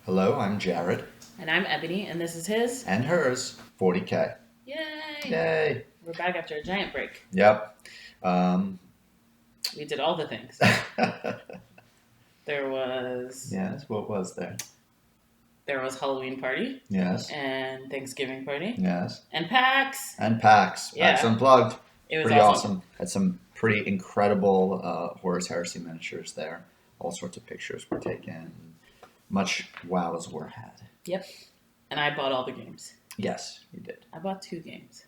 Hello, I'm Jared. And I'm Ebony, and this is his. And hers, 40K. Yay! Yay! We're back after a giant break. Yep. We did all the things. There was... Yes, what was there? There was Halloween party. Yes. And Thanksgiving party. Yes. And PAX. And PAX. Yeah. PAX Unplugged. It was pretty awesome. Had some pretty incredible Horus Heresy miniatures there. All sorts of pictures were taken. Much wows were had. Yep. And I bought all the games. Yes, you did. I bought 2 games.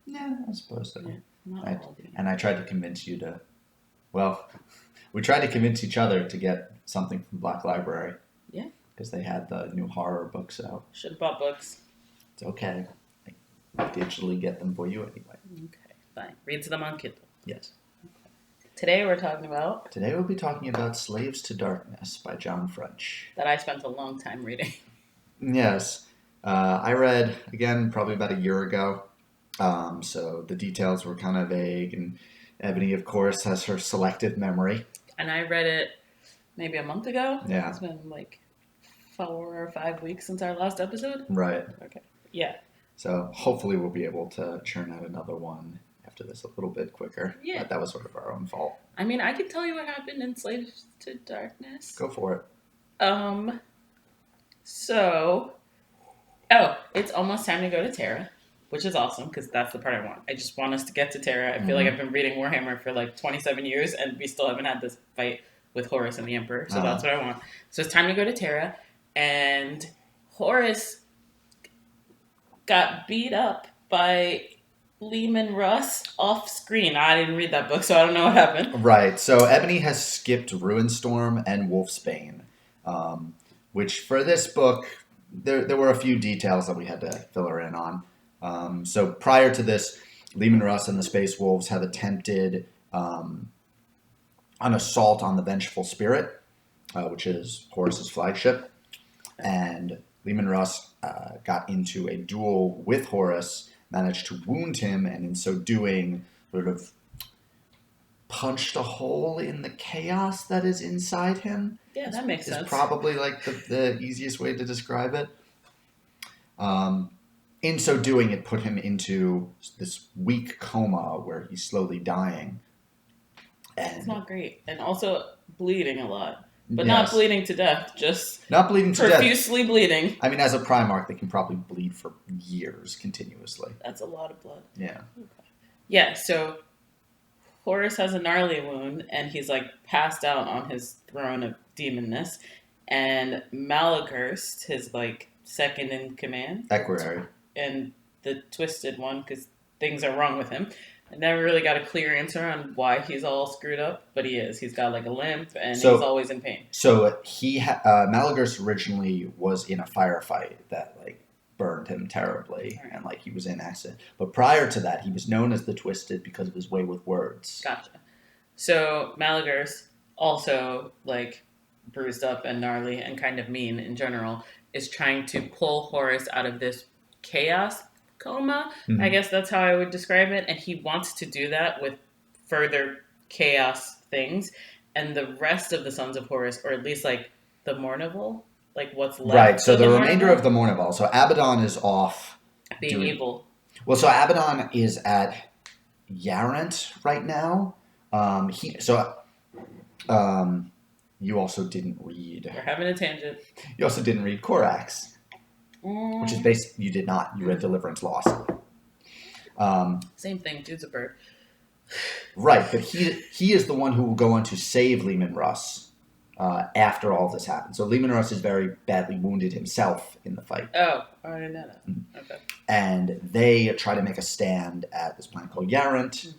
Yeah, I suppose so. Yeah, not all the games. And I tried to convince you to... Well, we tried to convince each other to get something from Black Library. Yeah. Because they had the new horror books out. Should have bought books. It's okay. I digitally get them for you anyway. Okay, fine. Read them on Kindle. Yes. Today we're talking about... Today we'll be talking about Slaves to Darkness by John French. That I spent a long time reading. Yes. I read, again, probably about a year ago. So the details were kind of vague. And Ebony, of course, has her selective memory. And I read it maybe a month ago. Yeah. It's been like 4 or 5 weeks since our last episode. Right. Okay. Yeah. So hopefully we'll be able to churn out another one after this a little bit quicker. Yeah. But that was sort of our own fault. I mean, I can tell you what happened in Slaves to Darkness. Go for it. It's almost time to go to Terra, which is awesome because that's the part I want. I just want us to get to Terra. I feel like I've been reading Warhammer for like 27 years and we still haven't had this fight with Horus and the Emperor. So that's what I want. So it's time to go to Terra. And Horus got beat up by Lehman Russ off screen. I didn't read that book, so I don't know what happened. Right. So Ebony has skipped Ruinstorm and Wolfsbane, which for this book, there were a few details that we had to fill her in on. So prior to this, Lehman Russ and the Space Wolves had attempted an assault on the Vengeful Spirit, which is Horus's flagship. And Lehman Russ got into a duel with Horus, managed to wound him, and in so doing, sort of punched a hole in the chaos that is inside him. Yeah, that makes sense. Is probably like the easiest way to describe it. In so doing, it put him into this weak coma where he's slowly dying. And it's not great. And also bleeding a lot. But yes. Not bleeding to death, just not bleeding to death. Profusely bleeding. I mean, as a Primarch, they can probably bleed for years continuously. That's a lot of blood. Yeah. Okay. Yeah, so Horus has a gnarly wound, and he's like passed out on his throne of demonness. And Malagurst, his like second in command, Equerry, and the twisted one, because things are wrong with him. I never really got a clear answer on why he's all screwed up, but he is. He's got like a limp, and he's always in pain. So Malagurst originally was in a firefight that like burned him terribly, and like he was in acid. But prior to that, he was known as the Twisted because of his way with words. Gotcha. So Malagurst, also like bruised up and gnarly and kind of mean in general, is trying to pull Horus out of this chaos coma. Mm-hmm. I guess that's how I would describe it. And he wants to do that with further chaos things. And the rest of the Sons of Horus, or at least like the Mournival, like what's left. Right, so the remainder of the Mournival. So Abaddon is off. Being evil. Well, so Abaddon is at Yarant right now. You also didn't read. We're having a tangent. You also didn't read Corax. Which is basically, you did not. You read Deliverance Lost. Same thing. Dude's a bird. Right, but he is the one who will go on to save Lehman Russ after all this happens. So Lehman Russ is very badly wounded himself in the fight. Oh, I didn't know that. Mm-hmm. Okay. And they try to make a stand at this planet called Yarant.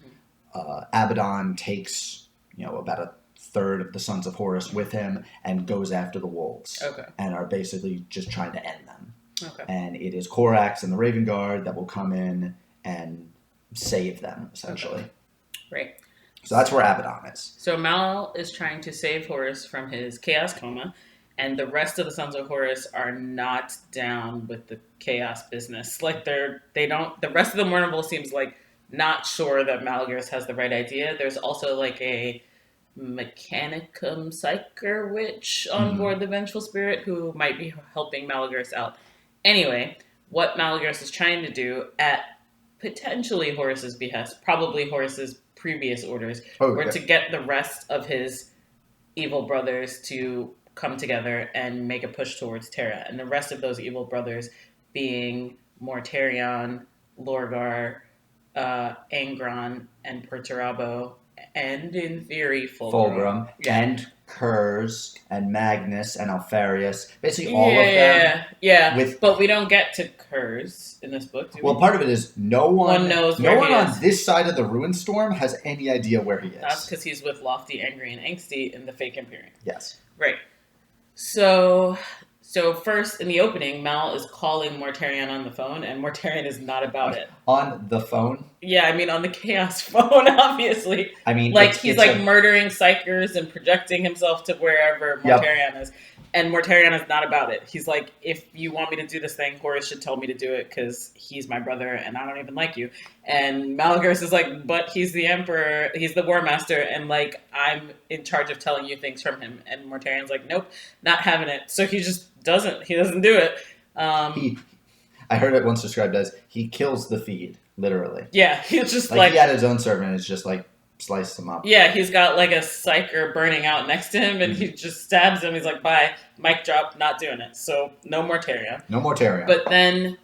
Mm-hmm. Abaddon takes, about a third of the Sons of Horus with him and goes after the wolves. Okay. And are basically just trying to end them. Okay. And it is Corax and the Raven Guard that will come in and save them, essentially. Okay. Right. So that's where Abaddon is. So Mal is trying to save Horus from his chaos coma, and the rest of the Sons of Horus are not down with the chaos business. Like the rest of the Mournival seems like not sure that Malagurst has the right idea. There's also like a Mechanicum Psyker witch on Hmm. board the Vengeful Spirit who might be helping Malagris out. Anyway, what Malagris is trying to do at potentially Horus's behest, probably Horus's previous orders, Oh, were yeah. to get the rest of his evil brothers to come together and make a push towards Terra. And the rest of those evil brothers being Mortarion, Lorgar, Angron, and Perturabo, and in theory, Fulgrim. Fulgrim Yeah. and Kurz and Magnus and Alfarius, basically Yeah, all of them. yeah. With But we don't get to Kurz in this book, do we? well, part of it is no one knows no where one he on is. this side of the Ruin Storm has any idea where he is. That's because he's with Lofty, Angry, and Angsty in the fake Imperium. Yes. Right. So first in the opening, Mal is calling Mortarion on the phone, and Mortarion is not about it. On the phone? Yeah, I mean on the Chaos phone, obviously. I mean, Like he's it's like murdering psychers and projecting himself to wherever Yep. Mortarion is. And Mortarion is not about it. He's like, if you want me to do this thing, Horus should tell me to do it because he's my brother and I don't even like you. And Malagris is like, but he's the Emperor, he's the War Master, and like I'm in charge of telling you things from him. And Mortarion's like, nope, not having it. So he doesn't do it. I heard it once described as he kills the feed, literally. Yeah, he's just Like he had his own servant, it's just like sliced them up. Yeah, he's got like a psyker burning out next to him, and he just stabs him. He's like, "Bye, mic drop, not doing it." So no Mortarion. No Mortarion. But then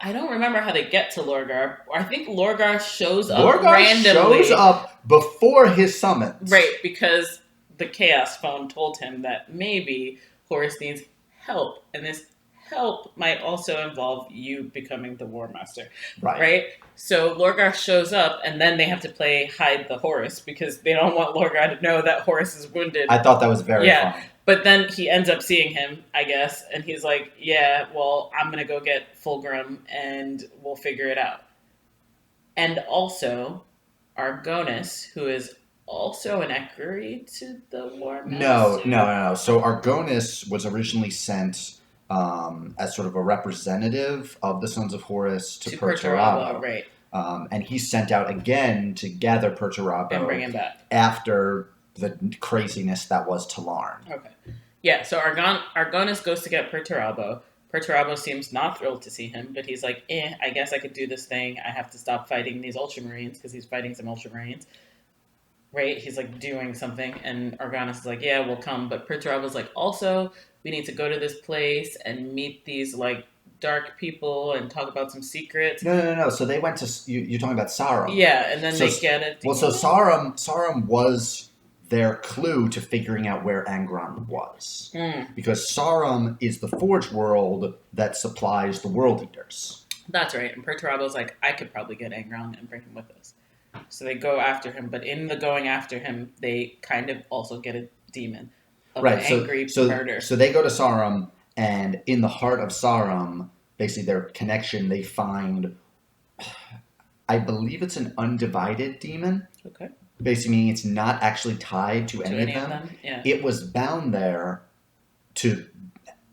I don't remember how they get to Lorgar. I think Lorgar shows up Lorgar randomly. shows up before his summons. Right, because the Chaos phone told him that maybe Horus needs help, and this help might also involve you becoming the War Master. Right? So Lorgar shows up, and then they have to play hide the Horus because they don't want Lorgar to know that Horus is wounded. I thought that was very fun. But then he ends up seeing him, I guess, and he's like, yeah, well, I'm going to go get Fulgrim, and we'll figure it out. And also, Argonis, who is also an equerry to the War Master. No. So Argonis was originally sent as sort of a representative of the Sons of Horus to Perturabo. Right. And he's sent out again to gather Perturabo And bring him back. after the craziness that was Talarn. Okay. Yeah, so Argonis goes to get Perturabo. Perturabo seems not thrilled to see him, but he's like, I guess I could do this thing. I have to stop fighting these Ultramarines because he's fighting some Ultramarines. Right? He's like doing something, and Argonis is like, yeah, we'll come. But Perturabo's like, also, we need to go to this place and meet these like dark people and talk about some secrets. No. So they went to you're talking about Sarum. Yeah, and then they get it. Well, so Sarum was their clue to figuring out where Angron was, because Sarum is the Forge World that supplies the World Eaters. That's right. And Perturabo's like, I could probably get Angron and bring him with us. So they go after him, but in the going after him, they kind of also get a demon of an angry murder. So they go to Sarum, and in the heart of Sarum, basically their connection, they find, I believe it's an undivided demon. Okay. Basically meaning it's not actually tied to any of them. Yeah. It was bound there to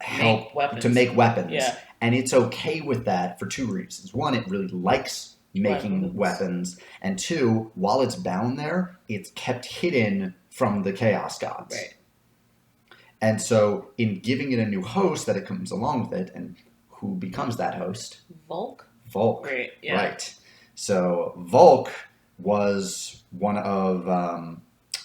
help make weapons. Yeah. And it's okay with that for two reasons. One, it really likes making weapons. And two, while it's bound there, it's kept hidden from the Chaos Gods. Right. And so in giving it a new host that it comes along with it, and who becomes that host? Volk? Volk. Right, yeah. Right. So Volk was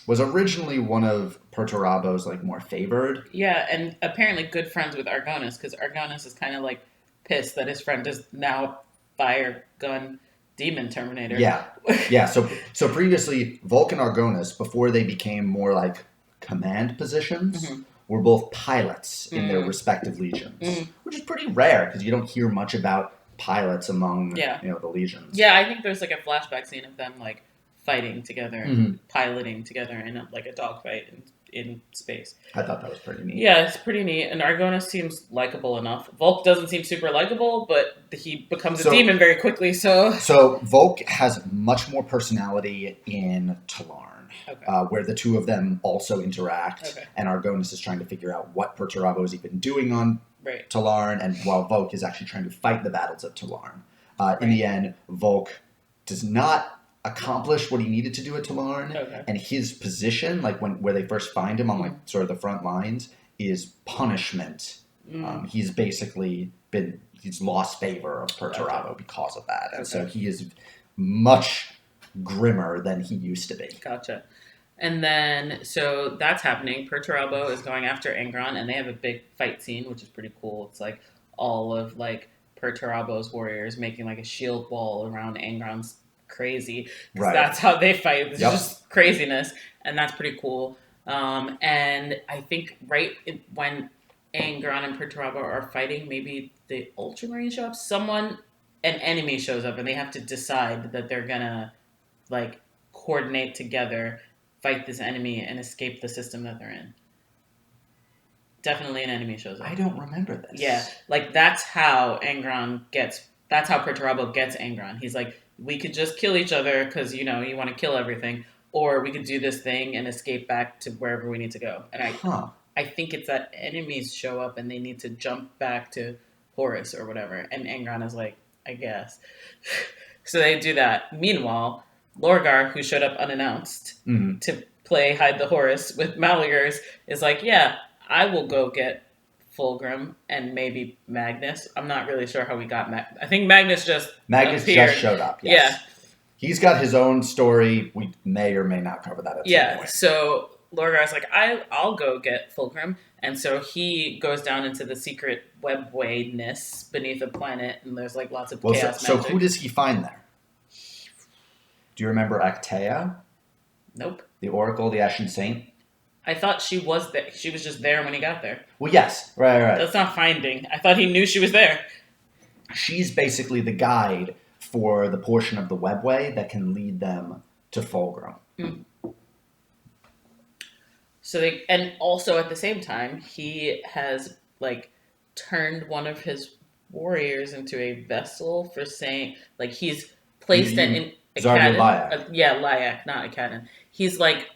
was originally one of Perturabo's like more favored. Yeah, and apparently good friends with Argonis, because Argonis is kind of like pissed that his friend is now fire gun demon terminator. Yeah. So previously Volk and Argonis, before they became more like command positions, were both pilots in their respective legions, which is pretty rare because you don't hear much about pilots among the legions. Yeah, I think there's like a flashback scene of them like fighting together and piloting together in like a dogfight in space. I thought that was pretty neat. Yeah, it's pretty neat. And Argonis seems likable enough. Volk doesn't seem super likable, but he becomes a demon very quickly. So Volk has much more personality in Talarn. Okay. Where the two of them also interact, and Argonis is trying to figure out what Perturabo is even doing on Talarn, and while Volk is actually trying to fight the battles of Talarn. In the end, Volk does not accomplished what he needed to do at Toulon, Okay. and his position, like where they first find him on like Mm. sort of the front lines, is punishment. Mm. He's basically he's lost favor of Gotcha. Perturabo because of that, and so Okay. he is much grimmer than he used to be. Gotcha. And then, so that's happening. Perturabo is going after Angron, and they have a big fight scene, which is pretty cool. It's like all of like Perturabo's warriors making like a shield wall around Angron's crazy, because Right. that's how they fight. It's Yep. just craziness, and that's pretty cool. And I think when Angron and Perturabo are fighting, maybe the Ultramarine show up. An enemy shows up, and they have to decide that they're gonna like coordinate together, fight this enemy, and escape the system that they're in. Definitely an enemy shows up. I don't remember this. Yeah, like that's how that's how Perturabo gets Angron. He's like, we could just kill each other because, you want to kill everything, or we could do this thing and escape back to wherever we need to go. And Huh. I think it's that enemies show up and they need to jump back to Horus or whatever. And Angron is like, I guess. So they do that. Meanwhile, Lorgar, who showed up unannounced Mhm. to play Hide the Horus with Malagers, is like, yeah, I will go get Fulgrim and maybe Magnus. I'm not really sure how we got Magnus. I think Magnus just appeared. Just showed up. Yes. Yeah. He's got his own story. We may or may not cover that at some Yeah, point. so Lorgar's like, I'll go get Fulgrim. And so he goes down into the secret webwayness beneath a planet, and there's like lots of Well, chaos so magic. who does he find there? Do you remember Actea, Nope. the Oracle, the Ashen Saint? I thought she was there. She was just there when he got there. Well, yes. Right. That's not finding. I thought he knew she was there. She's basically the guide for the portion of the webway that can lead them to Fulgrim. So and also at the same time, he has like turned one of his warriors into a vessel for saying, like, he's placed it in Zardu Akadan. Lyak. Yeah, Lyak, not Akadan. He's like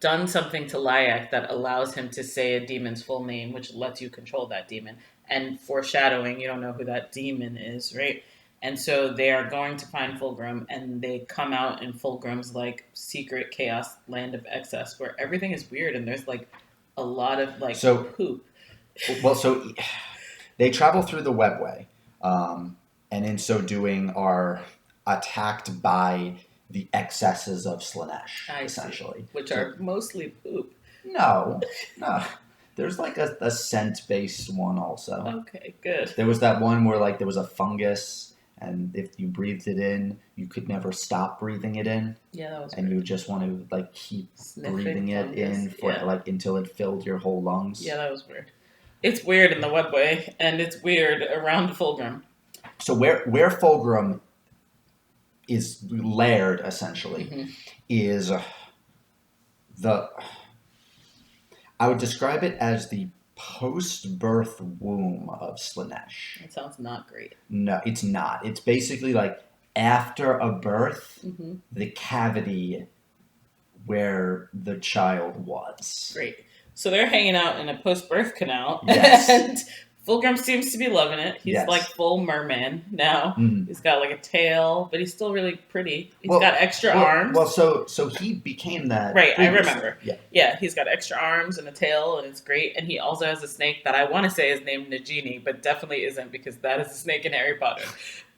done something to Lyak that allows him to say a demon's full name, which lets you control that demon. And foreshadowing, you don't know who that demon is, right? And so they are going to find Fulgrim, and they come out in Fulgrim's like secret chaos land of excess, where everything is weird and there's like a lot of like poop. Well, so they travel through the webway, and in so doing are attacked by the excesses of Slaanesh, essentially. Which are mostly poop. No. There's like a scent-based one also. Okay, good. There was that one where like there was a fungus, and if you breathed it in, you could never stop breathing it in. Yeah, that was and weird. you would just want to like keep Sniffing breathing it fungus. in for like until it filled your whole lungs. Yeah, that was weird. It's weird in the webway, and it's weird around Fulgrim. So where Fulgrim is laired essentially is I would describe it as the post-birth womb of Slaanesh. It sounds not great. No, it's not. It's basically like after a birth, the cavity where the child was. Great. So they're hanging out in a post-birth canal, Yes. and Fulgrim seems to be loving it. He's Yes. like full merman now. Mhm. He's got like a tail, but he's still really pretty. He's got extra arms. Well, so he became that. Right, I previously. remember. Yeah. Yeah, he's got extra arms and a tail, and it's great. And he also has a snake that I want to say is named Nagini, but definitely isn't, because that is a snake in Harry Potter.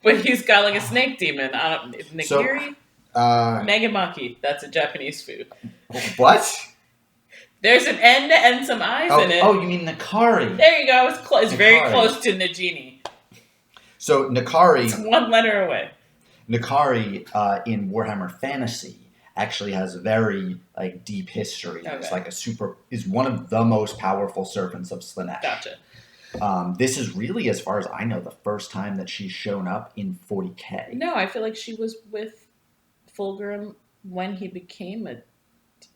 But he's got like a snake demon. Nagiri? Megamaki. That's a Japanese food. What? There's an N and some I's in it. Oh, you mean Nakari? There you go. It's very Nakari. close to Nagini. So Nakari. It's one letter away. Nakari in Warhammer Fantasy actually has a very like deep history. Okay. It's like is one of the most powerful servants of Slaanesh. Gotcha. This is really, as far as I know, the first time that she's shown up in 40K. No, I feel like she was with Fulgrim when he became a.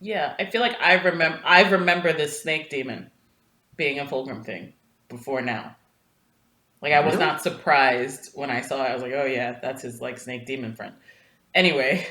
Yeah, I feel like I remember this snake demon being a Fulgrim thing before now. Like, I was Really? not surprised when I saw it. I was like, oh yeah, that's his like snake demon friend. Anyway,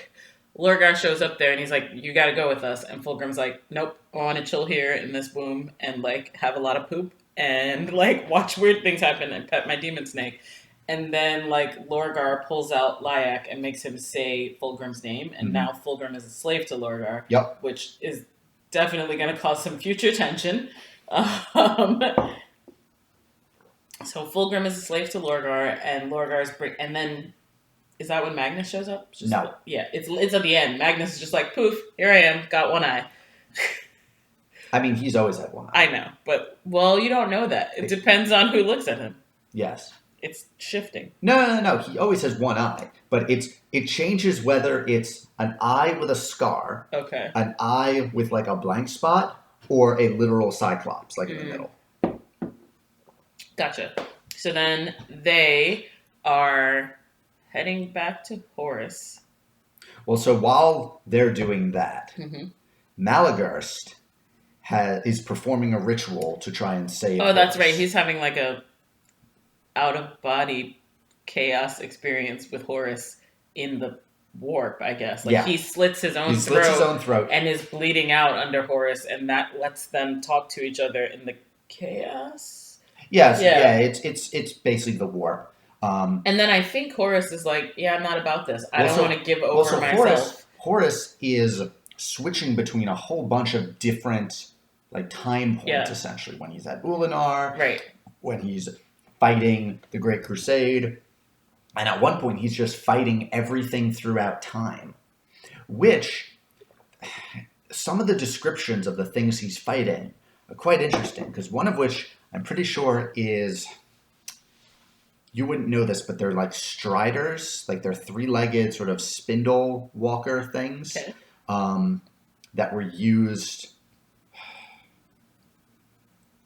Lorgar shows up there and he's like, you gotta go with us. And Fulgrim's like, nope, I want to chill here in this womb and like have a lot of poop and like watch weird things happen and pet my demon snake. And then like Lorgar pulls out Lyak and makes him say Fulgrim's name, and Hmm. now Fulgrim is a slave to Lorgar, Yep. which is definitely going to cause some future tension. Um, so Fulgrim is a slave to Lorgar, and and then is that when Magnus shows up? No. Yeah, it's at the end. Magnus is just like poof, here I am, got one eye. I mean, he's always had one I eye. know, but well, you don't know that. It depends on who looks at him. Yes. It's shifting. No. He always has one eye, but it changes whether it's an eye with a scar, Okay. an eye with like a blank spot, or a literal cyclops, like in the Mm, middle. gotcha. So then they are heading back to Horus. Well, so while they're doing that, Mm-hmm. Malagurst is performing a ritual to try and save Oh, that's right. Horus. He's having like a out of body chaos experience with Horus in the warp, I guess. Like Yeah, he slits his own he slits his throat own throat. and is bleeding out under Horus, and that lets them talk to each other in the chaos. Yes, Yeah. yeah, it's basically the warp. And then I think Horus is like, yeah, I'm not about this. I Well, don't want so to give well, over so myself. Horus is switching between a whole bunch of different like time points Yeah. essentially. When he's at Ulinar, Right. when he's fighting the Great Crusade, and at one point he's just fighting everything throughout time. Which some of the descriptions of the things he's fighting are quite interesting. Because one of which I'm pretty sure is, you wouldn't know this, but they're like striders, like they're three-legged sort of spindle walker things Okay. that were used.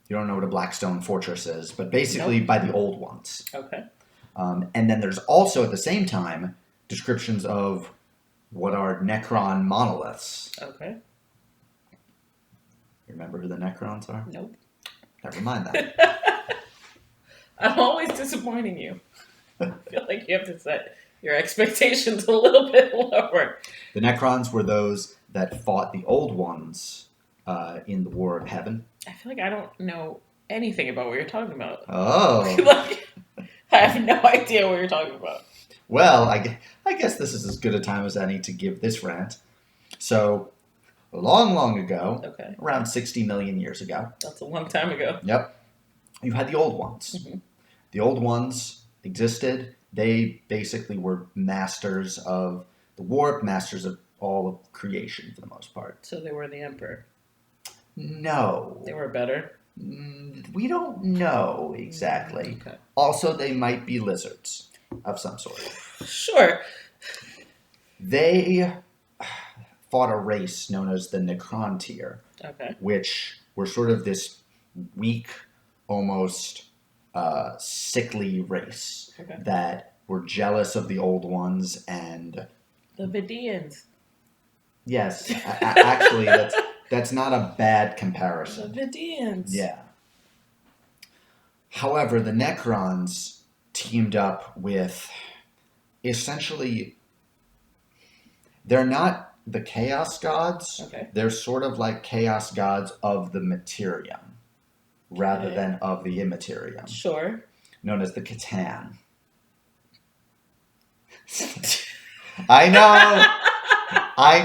You don't know what a Blackstone fortress is, but basically Nope. by the old ones. Okay. And then there's also at the same time descriptions of what are Necron monoliths. Okay. You remember who the Necrons are? Nope. Never mind that. I'm always disappointing you. I feel like you have to set your expectations a little bit lower. The Necrons were those that fought the old ones in the War of Heaven. I feel like I don't know anything about what you're talking about. Oh. Like, I have no idea what you're talking about. Well, I guess this is as good a time as any to give this rant. So, long ago, Okay. around 60 million years ago, That's a long time ago. yep, you had the old ones. Mm-hmm. The old ones existed. They basically were masters of the warp, masters of all of creation for the most part. So they were the emperor. No. They were better. We don't know exactly. Okay. Also, they might be lizards of some sort. Sure. They fought a race known as the Necrontyr, Okay. which were sort of this weak, almost sickly race Okay. that were jealous of the old ones. And The Vidians. yes, actually, that's not a bad The comparison. Vidians. Yeah. However, the Necrons teamed up with essentially, they're not the Chaos Gods. Okay. They're sort of like Chaos Gods of the Materium rather Okay. than of the Immaterium, Sure. known as the Catan. I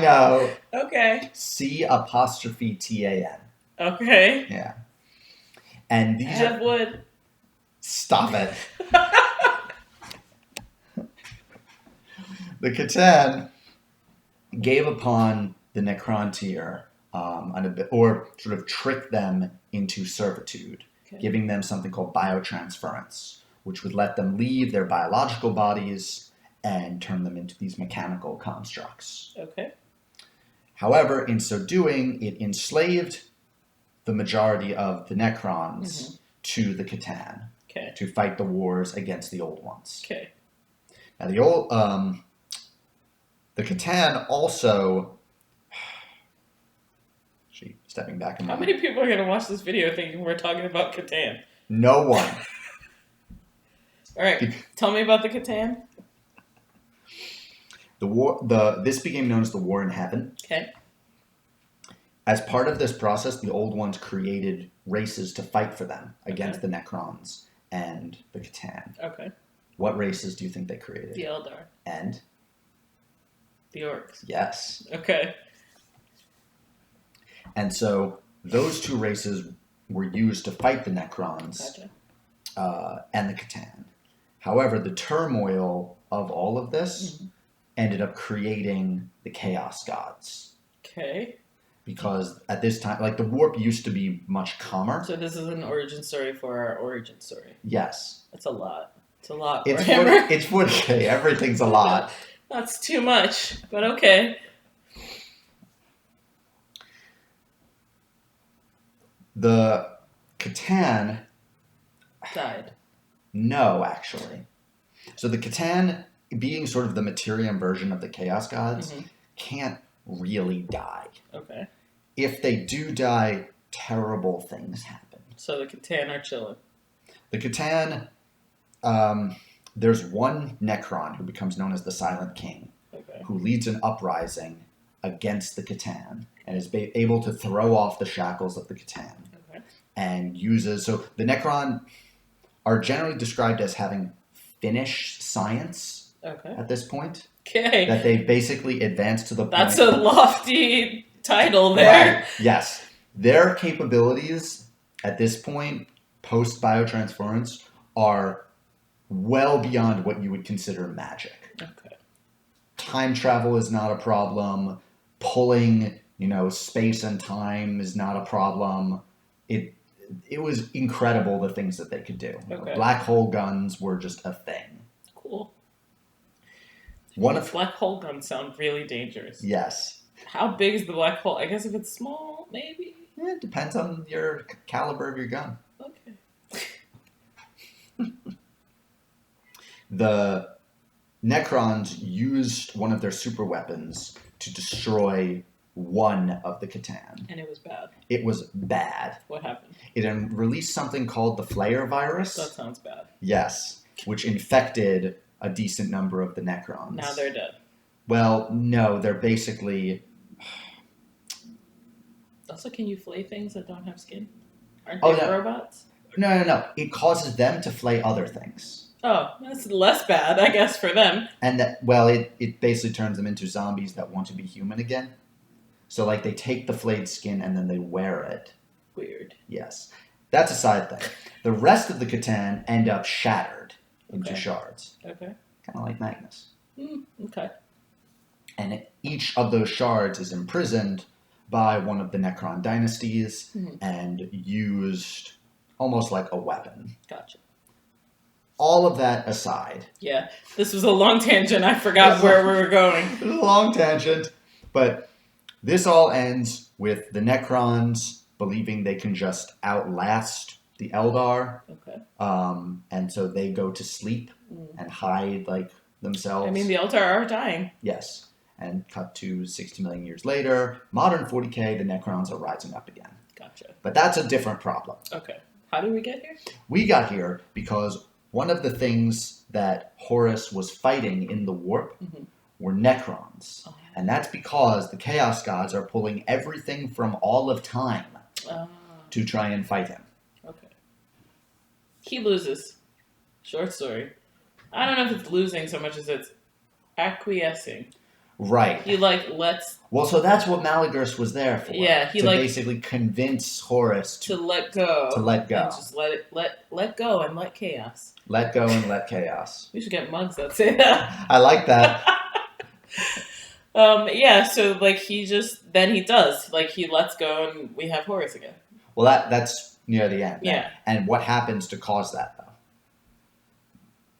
know. Okay. C''TAN. Okay. Yeah. And these Add are. wood. Stop it. The Catan gave upon the Necrontyr or sort of tricked them into servitude, Okay. giving them something called biotransference, which would let them leave their biological bodies and turn them into these mechanical constructs. Okay. However, in so doing, it enslaved the majority of the Necrons to the Catan Okay. to fight the wars against the old ones. Okay. Now, the Catan also. She stepping back a How moment. many people are going to watch this video thinking we're talking about Catan? No one. All right. Tell me about the Catan. This became known as the War in Heaven. Okay. As part of this process, the old ones created races to fight for them against the Necrons and the Catan. Okay. What races do you think they created? The Eldar. And The Orcs. yes. Okay. And so those two races were used to fight the Necrons and the Catan. However, the turmoil of all of this ended up creating the Chaos Gods. Okay. Because at this time, like, the warp used to be much calmer. So this is an origin story for our origin story. Yes. That's a lot. It's a lot. It's 40K. Everything's a lot. That's too much, but okay. The Catan died. No, actually. So the Catan, being sort of the Materium version of the Chaos Gods, can't really die. Okay. If they do die, terrible things happen. So the Catan are chilling. The Catan, there's one Necron who becomes known as the Silent King, who leads an uprising against the Catan and is able to throw off the shackles of the Catan. And uses... So the Necron are generally described as having finished science at this point. Okay. That they basically advanced to the point... That's a lofty title there. Right. Yes. Their capabilities at this point, post-biotransference, are well beyond what you would consider magic. Okay. Time travel is not a problem. Pulling, space and time is not a problem. It was incredible the things that they could do. Black hole guns were just a thing. Cool. Black hole guns sound really dangerous. Yes. How big is the black hole? I guess if it's small, maybe? Yeah, it depends on your caliber of your gun. Okay. The Necrons used one of their super weapons to destroy one of the Catan. And it was bad. It was bad. What happened? It released something called the Flayer virus. That sounds bad. Yes, which infected a decent number of the Necrons. Now they're dead. Well, no, they're basically... Also, can you flay things that don't have skin? Aren't they robots? No. It causes them to flay other things. Oh, that's less bad, I guess, for them. And it basically turns them into zombies that want to be human again. So, they take the flayed skin and then they wear it. Weird. Yes. That's a side thing. The rest of the Catan end up shattered into shards. Okay. Kind of like Magnus. Okay. And each of those shards is imprisoned by one of the Necron dynasties and used almost like a weapon. Gotcha. All of that aside. Yeah, this was a long tangent. I forgot where we were going. It was a long tangent. But this all ends with the Necrons believing they can just outlast the Eldar. Okay. And so they go to sleep and hide themselves. I mean, the Eldar are dying. Yes. And cut to 60 million years later, modern 40K, the Necrons are rising up again. Gotcha. But that's a different problem. Okay. How did we get here? We got here because one of the things that Horus was fighting in the warp were Necrons. Oh. And that's because the Chaos Gods are pulling everything from all of time to try and fight him. Okay. He loses. Short story. I don't know if it's losing so much as it's acquiescing. Right. He lets... Well, so that's what Malagurus was there for. Yeah, he basically convince Horus to let go. To let go. And just let go and let chaos. Let go and let chaos. We should get mugs that say that. I like that. Yeah, so he does. He lets go and we have Horus again. Well, that's near the end. Yeah. And what happens to cause that,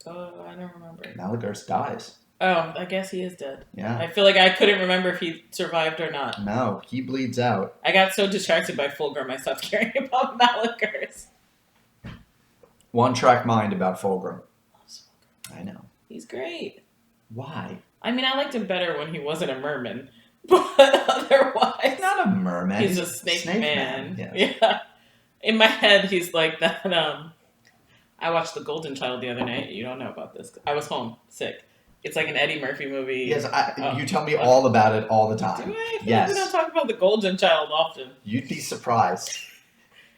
though? I don't remember. Malagurus dies. Oh, I guess he is dead. Yeah. I feel like I couldn't remember if he survived or not. No, he bleeds out. I got so distracted by Fulgrim, I stopped caring about Malagurus. One-track mind about Fulgrim. I know. He's great. Why? I mean, I liked him better when he wasn't a merman. But otherwise... He's not a merman. He's a snake man. Yes. Yeah. In my head, he's like that. I watched The Golden Child the other night. You don't know about this. I was home, sick. It's like an Eddie Murphy movie. Yes, you tell me all about it all the time. Do I? Yes. We don't talk about The Golden Child often. You'd be surprised.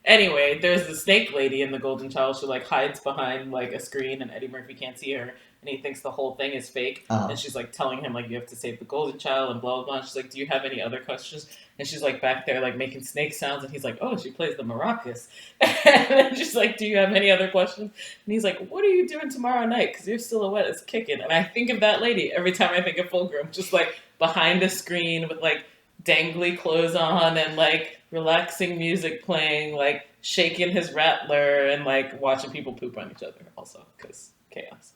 Anyway, there's the snake lady in the Golden Child. She like hides behind like a screen, and Eddie Murphy can't see her, and he thinks the whole thing is fake. And Uh, she's like telling him like you have to save the Golden Child and blah blah blah. And she's like, "Do you have any other questions?" And she's like back there like making snake sounds, and he's like, "Oh, she plays the maracas." And then she's like, "Do you have any other questions?" And he's like, "What are you doing tomorrow night? Because your silhouette is kicking." And I think of that lady every time I think of Fulgrim, just like behind a screen with like dangly clothes on and like relaxing music playing, like shaking his rattler and like watching people poop on each other. Also, because chaos.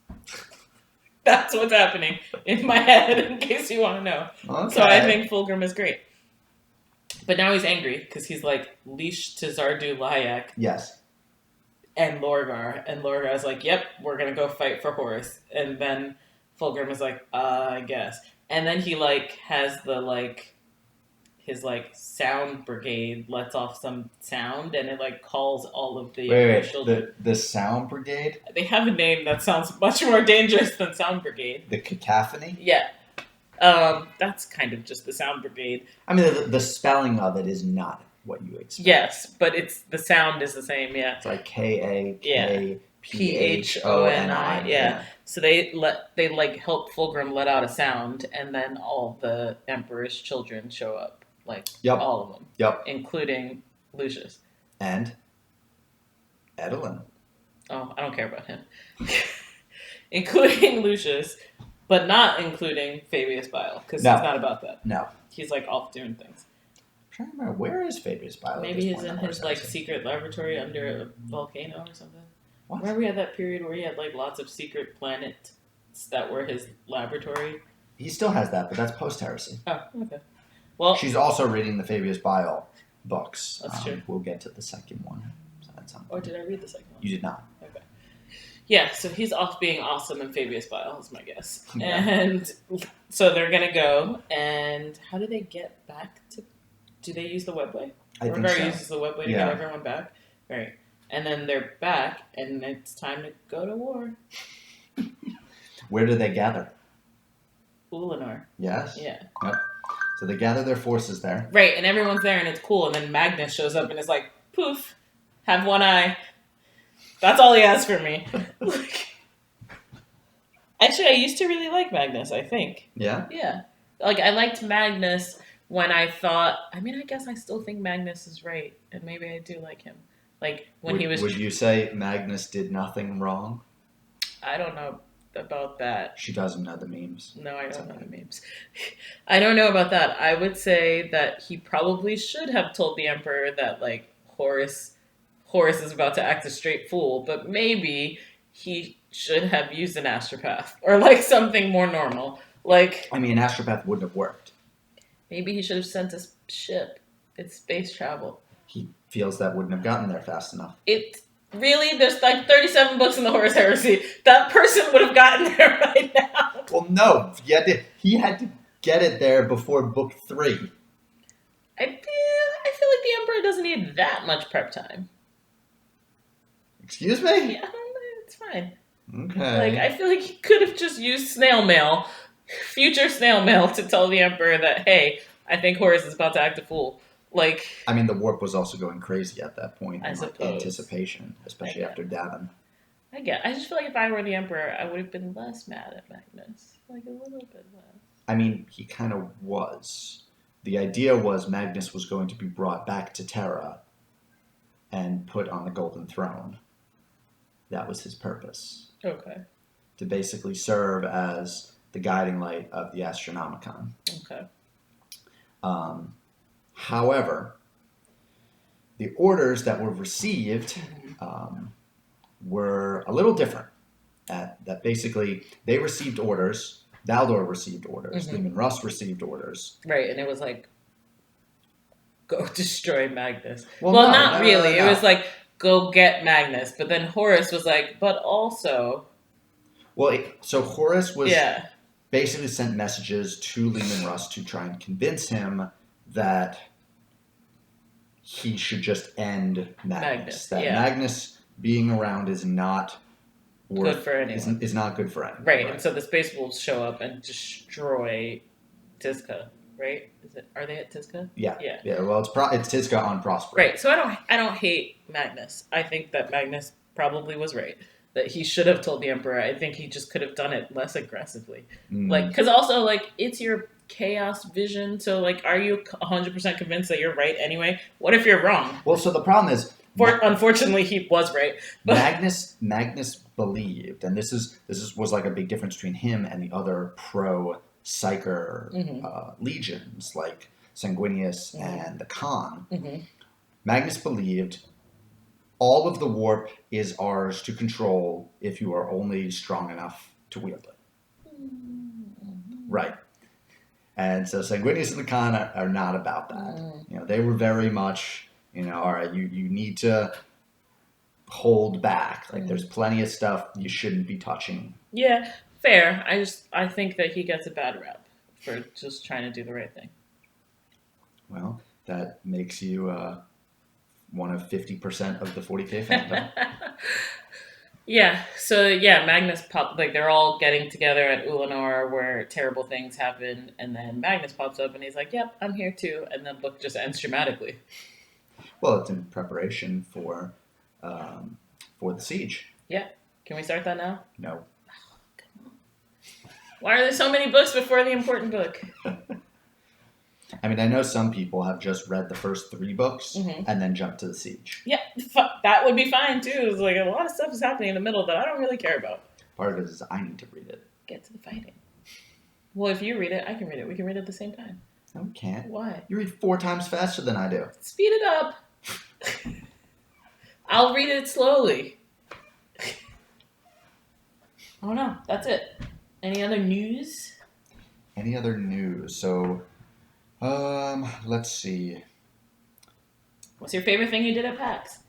That's what's happening in my head. In case you want to know. okay. So I think Fulgrim is great. But now he's angry because he's like leashed to Zardu Layak Yes. and Lorgar. And Lorgar is like, yep, we're going to go fight for Horus. And then Fulgrim is like, I guess. And then he like has the like, his like sound brigade lets off some sound and it like calls all of the Wait. children. The sound brigade? They have a name that sounds much more dangerous than sound brigade. The cacophony? Yeah. That's kind of just the sound brigade. I mean, the spelling of it is not what you expect. Yes, but it's the sound is the same. Yeah. It's like K-A-K-P-H-O-N-I. Yeah. So they like help Fulgrim let out a sound, and then all the Emperor's children show up, like all of them, including Lucius and Edelin. Oh, I don't care about him, including Lucius, but not including Fabius Bile because he's not about that. No, he's like off doing things. I'm trying to remember, where is Fabius Bile? Maybe he's in his like secret laboratory under a volcano or something. What? Remember we had that period where he had like lots of secret planets that were his laboratory? He still has that, but that's post-heresy. Oh, okay. Well, she's also reading the Fabius Bile books. That's true. We'll get to the second one at some point. Or did I read the second one? You did not. Okay. Yeah, so he's off being awesome in Fabius Bile, is my guess. Yeah. And so they're going to go, and how do they get back to... Do they use the webway? I think so. uses the webway to get everyone back? Right. And then they're back, and it's time to go to war. Where do they gather? Ulanor. Yes? Yeah. Yep. So they gather their forces there. Right, and everyone's there, and it's cool, and then Magnus shows up and is like, poof, have one eye. That's all he has for me. Actually, I used to really like Magnus, I think. Yeah? Yeah. Like, I liked Magnus when I thought... I mean, I guess I still think Magnus is right, and maybe I do like him. Like, when he was... Would you say Magnus did nothing wrong? I don't know about that. She doesn't know the memes. No, I don't know the memes. I don't know about that. I would say that he probably should have told the Emperor that, like, Horus is about to act a straight fool, but maybe he should have used an astropath or, like, something more normal. Like... I mean, an astropath wouldn't have worked. Maybe he should have sent a ship. It's space travel. He feels that wouldn't have gotten there fast enough. Really? There's like 37 books in the Horus Heresy. That person would have gotten there right now. Well, no. He had to get it there before book 3. I feel like the Emperor doesn't need that much prep time. Excuse me? Yeah, it's fine. Okay. Like, I feel like he could have just used snail mail, future snail mail, to tell the Emperor that, hey, I think Horus is about to act a fool. Like, I mean, the warp was also going crazy at that point. I suppose. Anticipation, especially after Davin. I just feel like if I were the Emperor, I would have been less mad at Magnus. Like, a little bit less. I mean, he kind of was. The idea was Magnus was going to be brought back to Terra and put on the Golden Throne. That was his purpose. Okay. To basically serve as the guiding light of the Astronomicon. Okay. However, the orders that were received were a little different. That basically, they received orders. Valdor received orders. Leman Russ received orders. Right, and it was like, go destroy Magnus. Well, not really. No. It was like, go get Magnus. But then Horus was like, but also... Well, so Horus was basically sent messages to Leman Russ to try and convince him that he should just end Magnus. Magnus being around is not good for anyone. Is not good for anyone. Right, and so the Space Wolves show up and destroy Tizca, right? Is it? Are they at Tisca? Yeah. Yeah. Yeah. Well, it's Tisca on Prospero. Right. So I don't hate Magnus. I think that Magnus probably was right. That he should have told the Emperor. I think he just could have done it less aggressively. Like, because also, like, it's your chaos vision. So, like, are you 100% convinced that you're right anyway? What if you're wrong? Well, so the problem is, Unfortunately, he was right. But Magnus believed, and was like a big difference between him and the other pro Psyker legions like Sanguinius and the Khan. Magnus believed all of the warp is ours to control if you are only strong enough to wield it. Right. And so Sanguinius and the Khan are not about that. You know, they were very much, you know, all right, you need to hold back. Like, there's plenty of stuff you shouldn't be touching. Yeah, fair. I think that he gets a bad rap for just trying to do the right thing. Well, that makes you one of 50% of the 40K fandom. Yeah, so yeah, Magnus pop like they're all getting together at Ulanor where terrible things happen, and then Magnus pops up and he's like, "Yep, I'm here too," and the book just ends dramatically. Well, it's in preparation for the siege. Yeah, can we start that now? No. Why are there so many books before the important book? I mean, I know some people have just read the first 3 books and then jumped to the siege. Yeah, that would be fine too. It's like a lot of stuff is happening in the middle that I don't really care about. Part of it is I need to read it. Get to the fighting. Well, if you read it, I can read it. We can read it at the same time. No, we can't. Why? You read 4 times faster than I do. Speed it up. I'll read it slowly. Oh no, that's it. Any other news? Any other news? So, let's see. What's your favorite thing you did at PAX?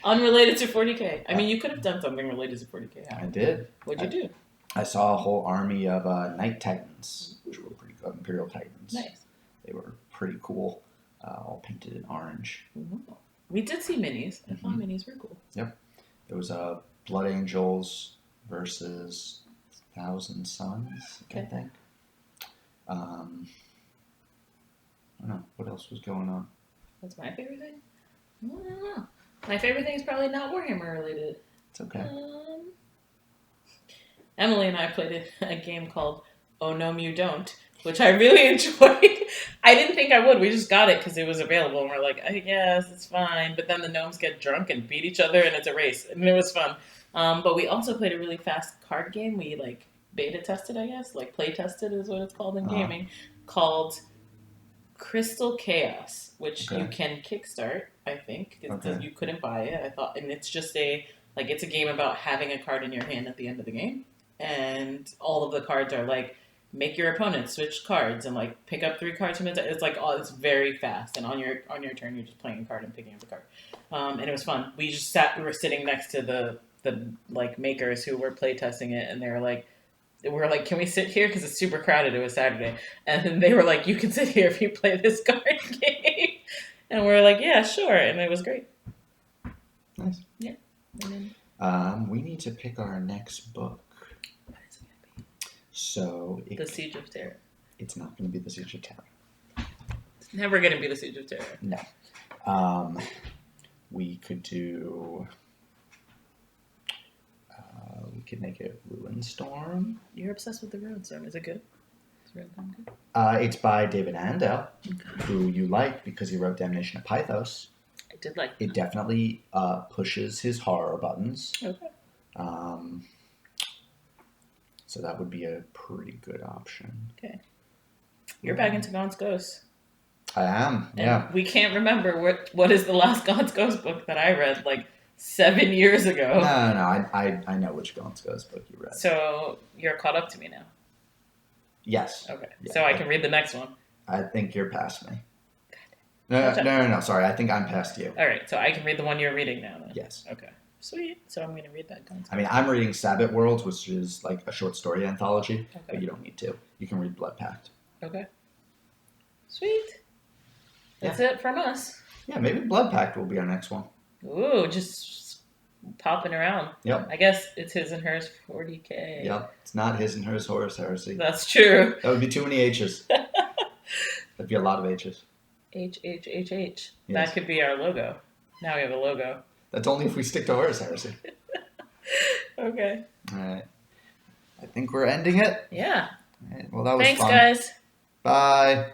Unrelated to 40K. I mean, you could have done something related to 40K. I did. What'd you do? I saw a whole army of Night Titans, which were pretty cool. Imperial Titans. Nice. They were pretty cool, all painted in orange. Mm-hmm. We did see minis. I thought minis were cool. Yep. There was Blood Angels versus Thousand Suns, I think. I don't know. What else was going on? That's my favorite thing? I don't know. My favorite thing is probably not Warhammer related. It's okay. Emily and I played a game called Oh No You Don't, which I really enjoyed. I didn't think I would. We just got it because it was available, and we're like, I guess it's fine. But then the gnomes get drunk and beat each other, and it's a race, and it was fun. But we also played a really fast card game. We like beta tested, I guess, like play tested is what it's called in gaming, called Crystal Chaos, which you can kickstart, I think. You couldn't buy it, I thought, and it's just it's a game about having a card in your hand at the end of the game, and all of the cards are like make your opponent switch cards and like pick up 3 cards from it. It's like it's very fast, and on your turn you're just playing a card and picking up a card, and it was fun. We were sitting next to the like makers who were play testing it, and they were like, can we sit here? Because it's super crowded. It was Saturday. And then they were like, you can sit here if you play this card game. And we were like, yeah, sure. And it was great. Nice. Yeah. We need to pick our next book. What is it going to be? So The Siege of Terror. It's not going to be The Siege of Terror. It's never going to be The Siege of Terror. No. We could do... we could make it Ruinstorm. You're obsessed with the Ruinstorm. Is it good? Is Ruinstorm good? It's by David Andel, who you like because he wrote Damnation of Pythos. I did like it. Definitely pushes his horror buttons. Okay. So that would be a pretty good option. Okay. You're back into Gaunt's Ghost. I am, and we can't remember what is the last Gaunt's Ghost book that I read, 7 years ago. No, I know which Gaunt's Ghost book you read. So you're caught up to me now? Yes. Okay, yeah, so I can read the next one. I think you're past me. No, sorry, I think I'm past you. All right, so I can read the one you're reading now then? Yes. Okay, sweet. So I'm going to read that Gaunt's Ghost. I mean, I'm reading Sabbath Worlds, which is like a short story anthology, but you don't need to. You can read Blood Pact. Okay. Sweet. That's it from us. Yeah, maybe Blood Pact will be our next one. Ooh, just popping around. Yep. I guess it's his and hers 40K. Yep. It's not his and hers Horus heresy. That's true. That would be too many H's. That'd be a lot of H's. H. Yes. That could be our logo. Now we have a logo. That's only if we stick to Horus heresy. Okay. All right. I think we're ending it. Yeah. All right. Well, that was Thanks, fun. guys. Bye.